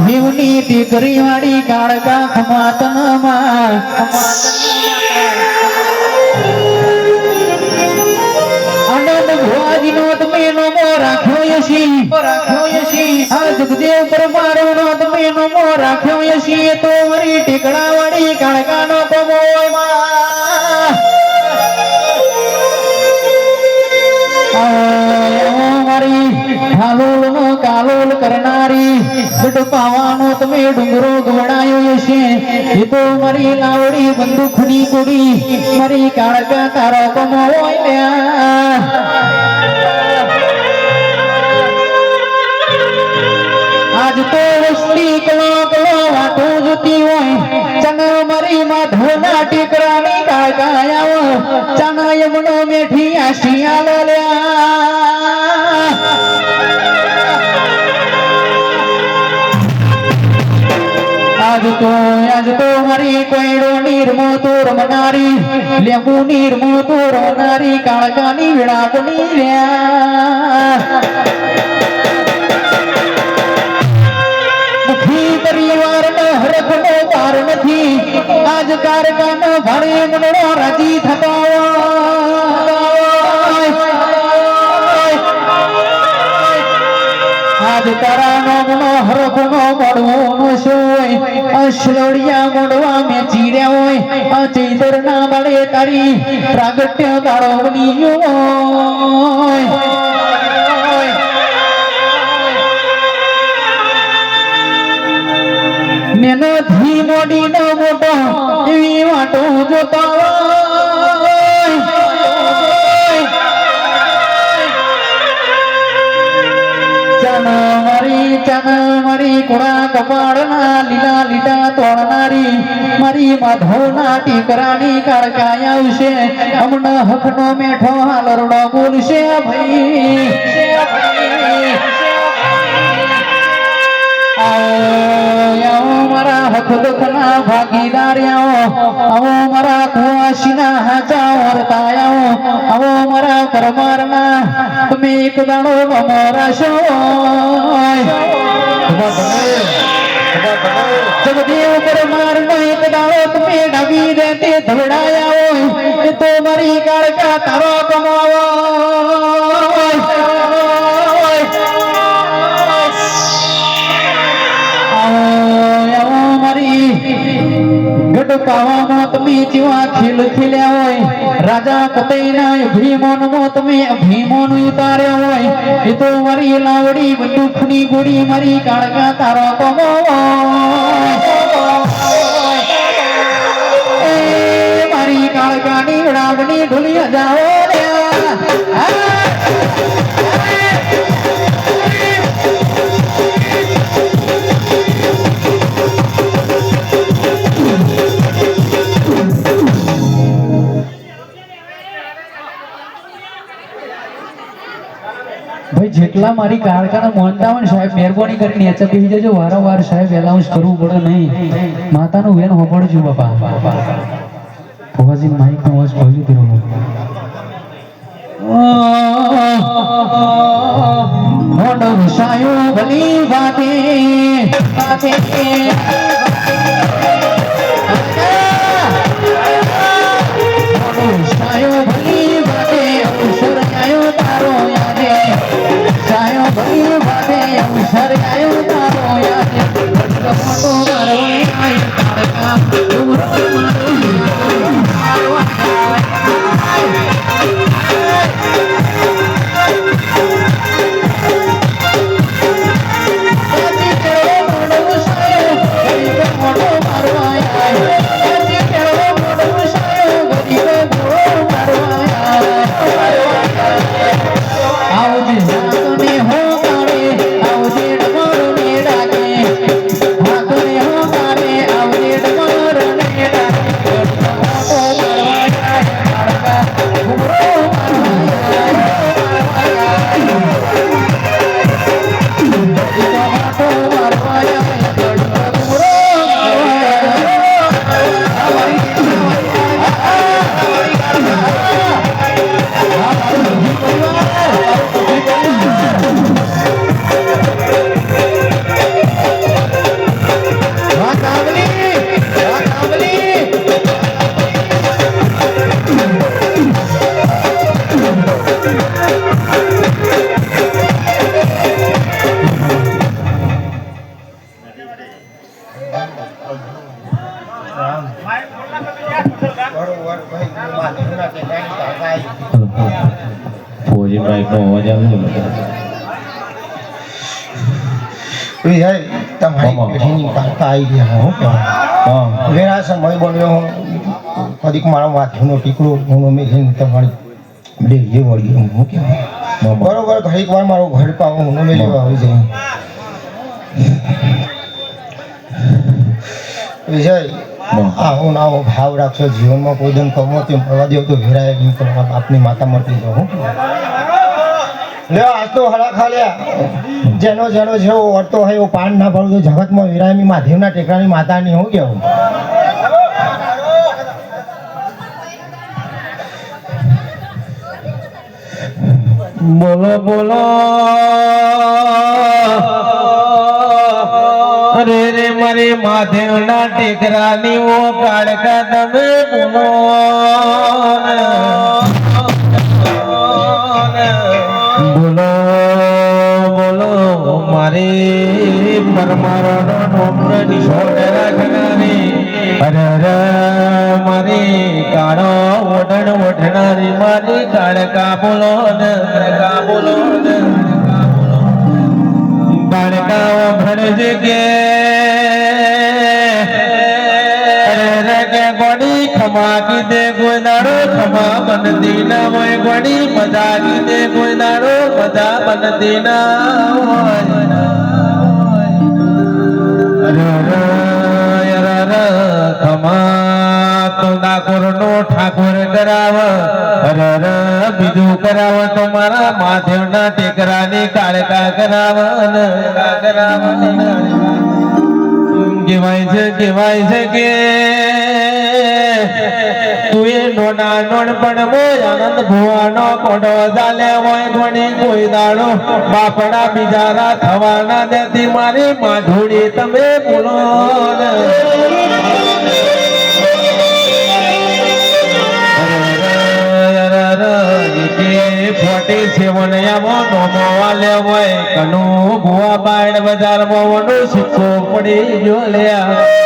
દેવની દીકરી વાળી કાળકા ખમાતન માં આનંદ ભુવાજીનો તમે નમો રાખ્યો યશી આ જગદેવ પરમારનો તમે નમો રાખ્યો યશી તો મારી ટીકડા વાળી કાળકાનો કમોય મારી હાલોલ નો કાલોલ કરનારી બડ પાવાનો તમે ડુંગરો ગવડાયો છે એ તો મારી લાવડી બંદૂકની કુડી મારી કાળકા તારો કમોય આજ તો વસ્તી કલો કલો વાટો જોતી હોય ચન મારી માધવના ટીકરાની કાળકા આવો ચન યમનો મેઠી આશિયા લોલ્યા આજ તો મારી કોઈડો નિર્મો તો રમનારી લેંબુ નિર્મો તો રમનારી કાળકાની વિડાપની પરિવાર નો હરખ નો પાર નથી આજ કારકાનો ભારે મનડો રાજી થતો આજ તારા નામનો હરખ નો મળવો સોય અશ્લોડિયા મોડવા મે ચીડ્યા હોય આ ચૈતર ના બાળે તારી પ્રાગટ્ય દાડો બન્યો નેનો ધી મોડી નો મોટો એવી વાટો જોતા ચન મારી કુડા કપાળના લીલા લીલા તોડનારી મારી માધવના ટીકરાની કાળકાય આવશે હમણાં હકનો મેઠો હાલરડો બોલશે ભાઈ મારા હક દુખના ભાગીદાર આવો મારા કુવાસીના હાચા વર્તા આવો મારા પરમારના તમે એક દાડો અમારા છો જગદેવ પરમારનો એક દાડો તમે ડાબી રેતે ધવડાયા હોય એ તો મારી કાળકા તારો કમાવો પાવામાં તમે જેવા ખેલ ખેલ્યા હોય રાજા પતઈના ભીમોનો તમે ભીમોન ઉતાર્યા હોય એ તો મારી લાવડી બંદૂકની ગોળી મારી કાળકા તારો કમો મારી કાળકાની રાવણી ઢોલી જાઓ જેટલા મારી કારખાના મોનતા હોય સાહેબ મહેરબાની કરીને એચા બેસી જજો વારંવાર સાહેબ એલાઉન્સ કરવું પડે નહીં માતાનું વેન હોપડજો બાપા ભવાજી માઈક નો અવાજ ખોલી દેવો મોડો સાયો ભલી વાતે મોડો સાયો ભલી વાતે અવસર આયો તારો યાદે સાયો ભલી વાતે અવસર આયો તારો યાદે મોટો મારો આયો તારકા દૂરો મારો ફોજી બાઈક નો અવાજ આવે તમારી પેઢીની કાકા આવી ગયા હું કહેવાય વેરા સમય બન્યો કદીક મારો માથેનો ટીકડો હું મેં તમારી બે જે વળી હું કહેવાય બરોબર ઘડીક વાર મારો ઘર પાવો હું મેં લેવા આવી જાય વિજય આવો નાવો ભાવ રાખશો જીવનમાં કોઈ દિન કમો તેમ મળવા દેવ તો વેરાય નહીં તમારા બાપની માતા મળતી જાઉં લ્યો આજ તો હળા ખાલ્યા જેનો જેનો જેવો વર્તો હોય એવો પાન ના પડું તો જગતમાં વિરાયમી મહાદેવના ટેકરાની માતાની હું કેવું બોલો બોલો અરે રે મારી મહાદેવના ટેકરાની ઓ કાળકા તમે બોલો બોલો બોલો મારે પરમારોનો નોમનો નિશોડ રાખનારી અરે રે મારી કાળો ઓઢણ ઓઢનારી મારી કાળકા બોલો ને કાળકા ઓઢણ કે ખમા કીધે કોઈ દાડો ખમા બનતી ના હોય ગોડી મજા કીધે કોઈ દાડો મજા બનતી ના હોય ખમા તો ડાકોર નો ઠાકોર કરાવ બીજું કરાવ તો મારા મહાદેવ ના ટેકરાની કાળકા કરાવ કહેવાય છે કે તું એ નોના નોન પણ મોય આનંદ ભુવાનો કોડો ચાલે હોય ઘણી કોઈ દાડો બાપડા બિચારા થવાના દેતી મારી માધુડી તમે બોલો ફોટી સેવન આવો નોમો વાલે હોય કનું ભુવા બાયડ બજારમાં વનું સિક્કો પડી ગયો લ્યા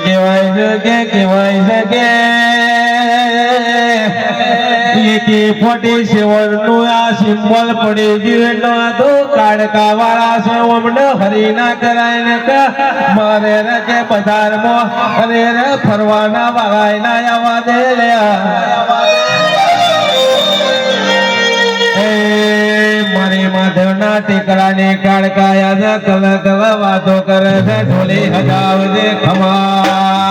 કહેવાય છે કે ફોટી સેવન નું આ સિમ્બોલ પડી ગયું તો કાળકા વાળા છે અમને હરી ના કરાય ને મારે રે કે બજારમાં અરે રે ફરવાના વાળા ના આવા દે લ્યા મારી માધવના ટીકડાની કાળકાયા છે કલ કલ વાતો કરે છે ઢોલી હજાવજે ખમા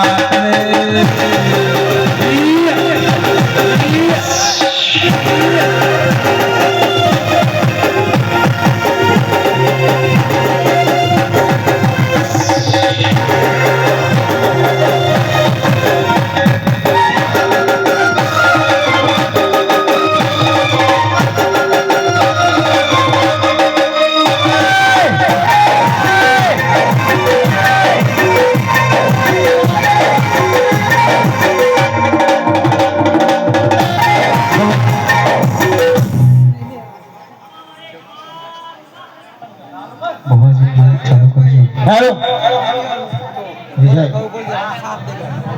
વિજય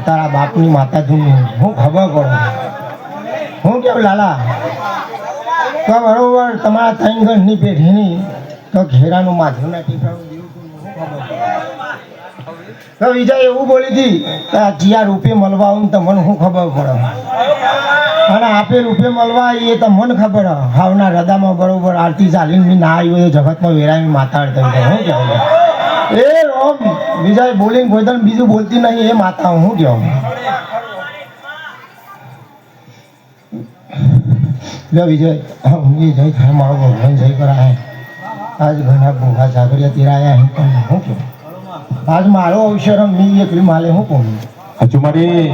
તારા બાપની માતા જૂની હું ખબર પડે હું કેવું લાલા તો બરોબર તમારા ત્રણ ઘરની પેઢીની તો ઘેરાનું માધવના ટીકાનું તો વિજય એવું બોલી હતી કે આ જીયા રૂપે મળવા આવું તો મને શું ખબર પડે અને આપે રૂપે મળવા એ તો મને ખબર હાવના હૃદયમાં બરોબર આરતી ચાલીને ના આવ્યું એ જગતમાં વેરાની માતા હું કહેવું એ રોમ વિજય બોલીને કોઈ તને બીજું બોલતી નહીં એ માતા હું કહું લે વિજય એ જય થાય મારો ભગવાન જય કરાય આજ ઘણા ભૂખા જાગરિયા તિરાયા હું કહું કહું આજ મારો અવસર મી એકલી માલે હું કહું હજુ મારી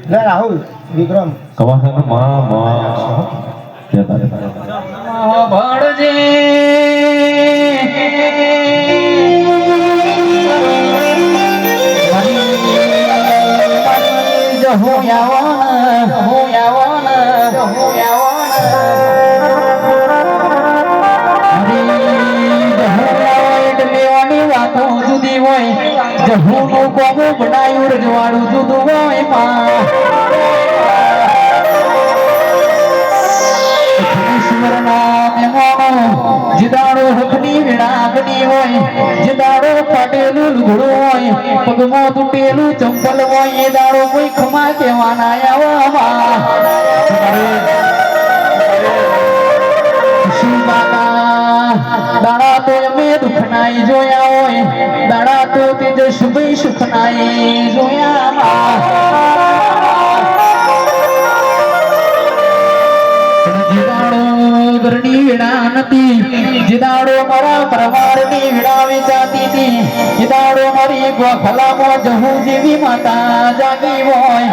લે રાહુલ વિક્રમ કવાસન માં કેતા ભણજે હું યાવન જહુનું કોમું બનાયું રજવાડું જુદું હોય માં જીદાડો હકની વિડાકની હોય જીદાડો ફાટેલું લુગડું હોય પગમાં તૂટેલું ચંપલ હોય એ દાડો કોઈ ખમા કહેવાના આવામાં દાડા તો અમે દુખનાઈ જોયા હોય દાડા તો તેજસ્વી સુખનાઈ જોયા ઘરની વીણા નથી જીદાડો મારા પરમારની વીણા વેચાતી હતી જીદાડો મારી ગોખલામાં જહુ જેવી માતા જાગી હોય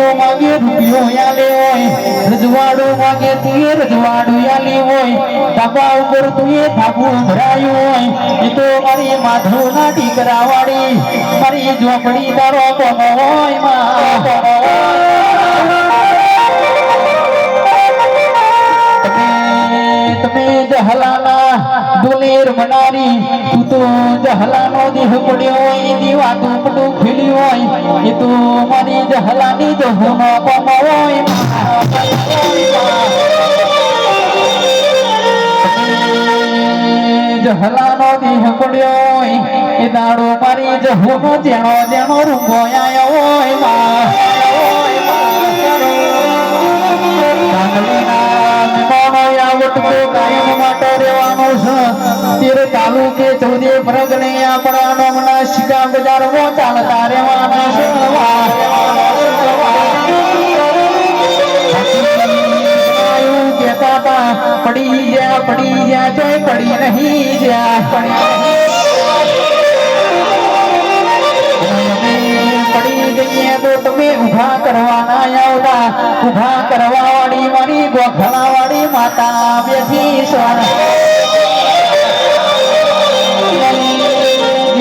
રૂપિયો માગે રૂપિયો યાલે હોય રજવાડું માગે તું રજવાડું યાલી હોય ધાબા ઉપર તું ધાબું ભરાયું હોય એ તો મારી માધવના દીકરા વાળી મારી ઝોપડી તારો કોનો હોય તમે જહલાના દુલેર મનારી તું તો જહલાનો દેહ પડ્યો હોય દીવા તું પડું ખીલ્યું હોય એ તો મારી જહલાની જહુનો કોનો હોય જહલાનો દેહ પડ્યો હોય એ દાડો મારી જહુનો જેણો જેણો રૂંગો આયો હોય કાયમ માટે રહેવાનો છે તેરે તાલુકે ચૌદે પરગણે આપણા નામના શિકા બજારમાં ચાલતા રહેવાના છે કહેતા હતા પડી જ્યાં ચોય પડી નહીં જ્યાં પડી જઈએ તો તમે ઉભા કરવાના આવતા ઉભા કરવા વાળી મારી ગોખલા વાળી માતા બેઠી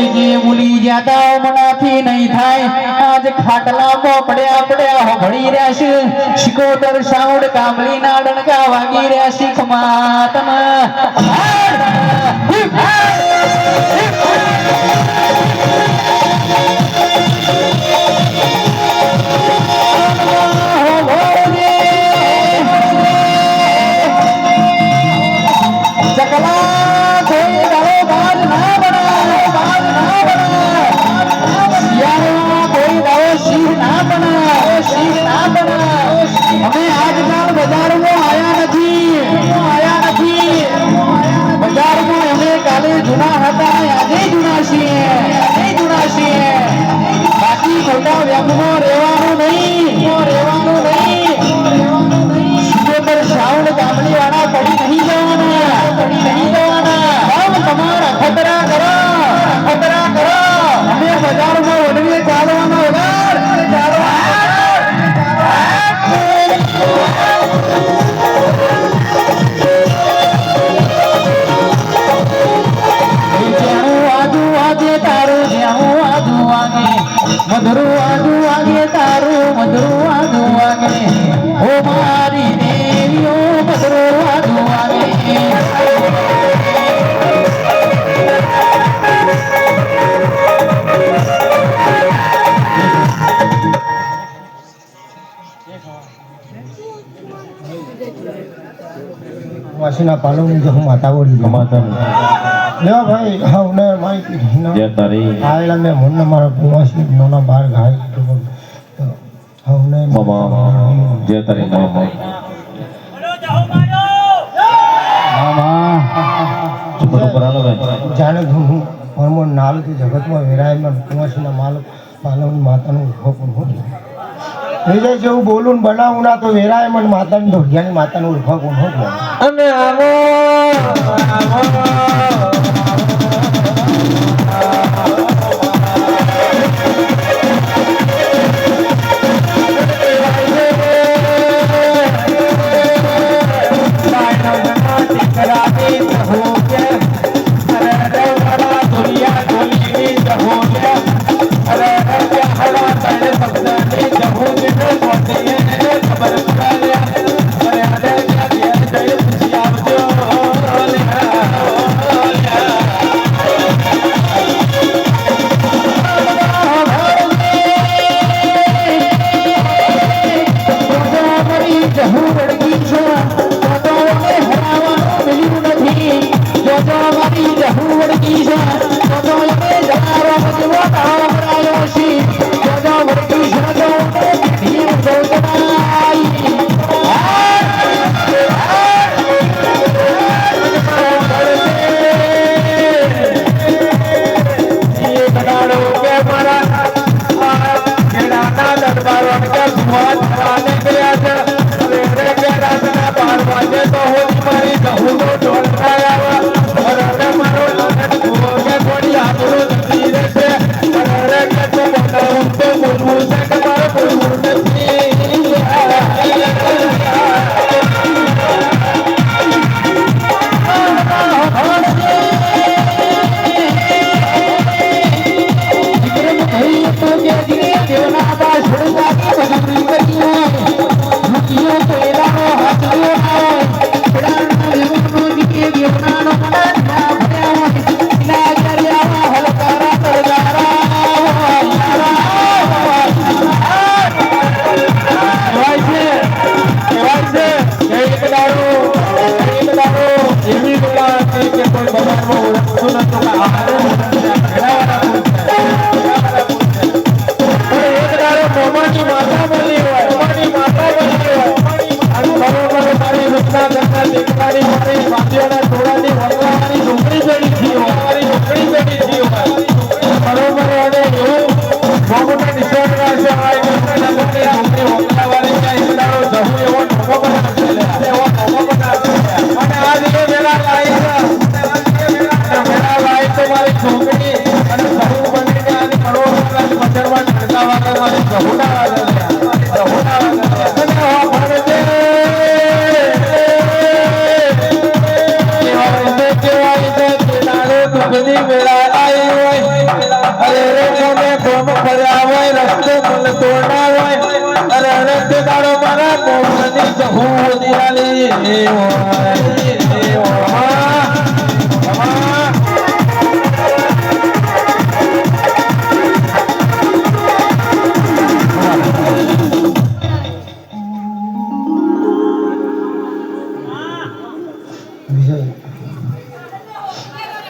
જે ભૂલી જતા મનાથી નહીં થાય આજ ખાટલામાં પડ્યા ભળી રહ્યા છે શિકોતર સાઉડ કામલીના ડણકા વાગી રહ્યા છે ખમાતમાં જૂના હતા આજે જૂના છીએ બાકી ખોટા વ્યાપમાં રહેવાનું નહીં શિકોતર સાઉન્ડ ગામડી વાળા પડી નહીં જવાના તમારા ખતરા કરો અમે બજારમાં વડવીએ ચાલવાનો મધુરું આજુ વાગે તારું મધુરું આજુ વાગે ઓ મારી દેવીઓ મધુરું આજુ વાગે વાસીના પાલવની જો હું માતા બોલી લ્યો ભાઈ હવને માઈ જય તારી આયલા મે મન મારા કુવાસી નોના બાર ગાય હવને મામા જય તારી મામા ચુપડો કરાલો ભાઈ જાણે હું હરમોન નાલ કે જગતમાં વિરાયમાન કુવાસીના માલ પાલવની માતાનું ઉભો કોણ વિજય જેવું બોલું બનાવું ના તો વિરાયમાન માતાની ધોડિયાની માતાનું ઉભો કોણ અને આવો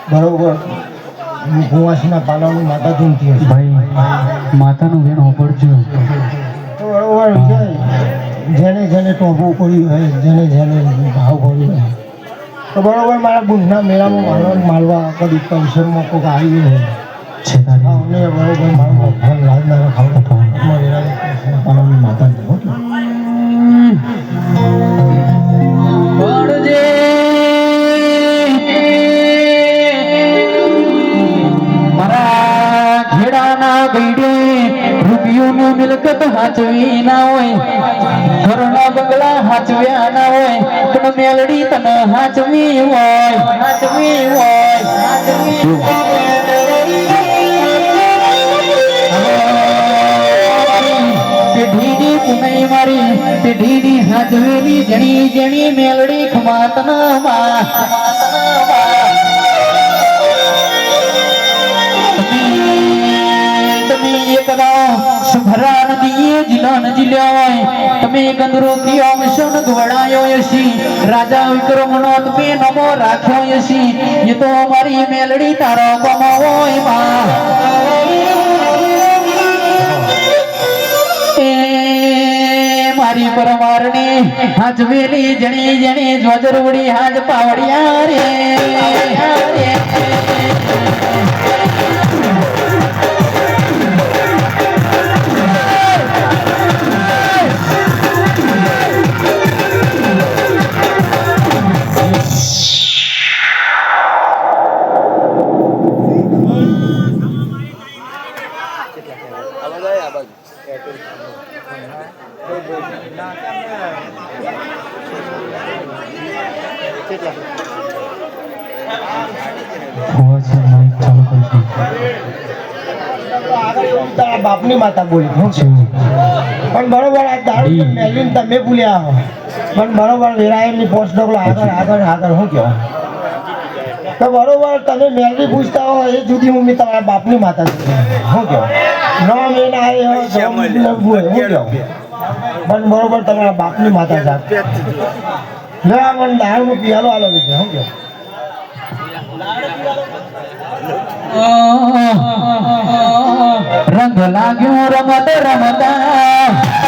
બરોબર કુવાસના પાલાનું માતા ધૂમતી હતી ભાઈ માતાનું વેણ હોપડજો તો બરોબર વિજય જેને જેને ટોપું કર્યું હોય જેને જેને ભાવ કર્યું હોય તો બરોબર મારા બુંદના મેળામાં માલવા કદી કૌશલમાં કોઈક આવી હોય છે તારી અમને બરોબર મારું ભગવાન લાદનારા ખાવું પાલાની માતા પડજે મારા ઘેડાના ગઈડે રૂપિયોનું મિલકત હાચવી ના હોય ઘરના બંગલા હાચવ્યા ના હોય પણ મેલડી તને હાચવી હોય ઢીડી પુનઈ મારી તે ઢીડી હાચવેલી જણી જણી મેલડી ખમાતના માં તમે એકદા સુભરા નદીએ જિલ્લા નજીલ્યા હોય તમે ગંદરો કિયો મિશન ગવડાયો યસી રાજા વિક્રમનો તમે નમો રાખ્યો યસી એ તો મારી મેલડી તારો કમાવોય માં મારી પરમારની હાજવેલી જણી જણી જ્વજરવડી હાજ પાવડિયા રે બાપની માતા બોલી પણ બરોબર આ દારૂ મેલીને તમે ભૂલ્યા હો પણ બરોબર વેરાયણની પોસ્ટ ડોકલો આગળ શું કહો તો બરોબર તમે મેલડી પૂછતા હો એ જુદી મમ્મી તમારા બાપની માતા શું કહો ન મેં શું કહો પણ બરોબર તમારા બાપની માતા જાત લેવા મને દારૂ પિયાલો આલો છે શું કહો રંગ લાગ્યો રમત રમતા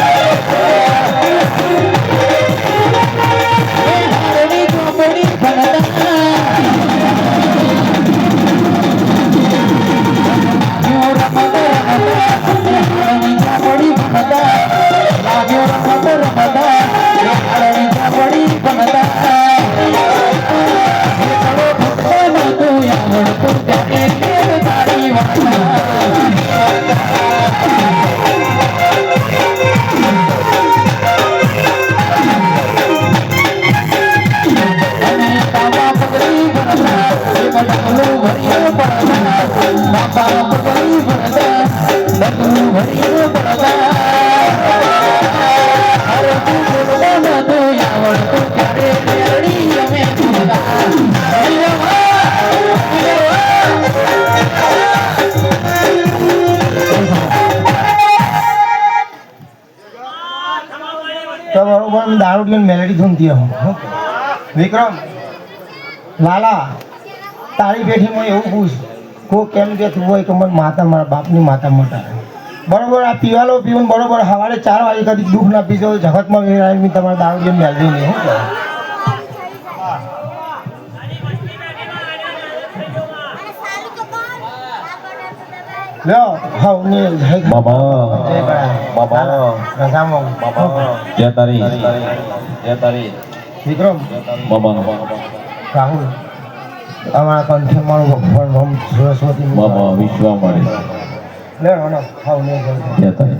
કીધું ને તે હું વિક્રમ લાલા તારી પેઢીમાં એવું પૂછ કોઈ કેમ કહેતું હોય કે મને માતા મારા બાપની માતા મોટા બરોબર આ પીવાલો પીવું બરોબર સવારે 4 વાગે કદી દુઃખ ના પીજો જગતમાં વેરાય તમારે દારૂ જેમ મેળવી નહીં શું કહે લ્યો હાઉ ને બાબા જય કરા બાબા રજામાં બાબા જય તારી વિક્રમ બાબા રાહુલ અમારા કંઠે મારું ભગવાન ભમ સરસ્વતી બાબા વિશ્વા મળે લે રોનો હાઉ ને જય તારી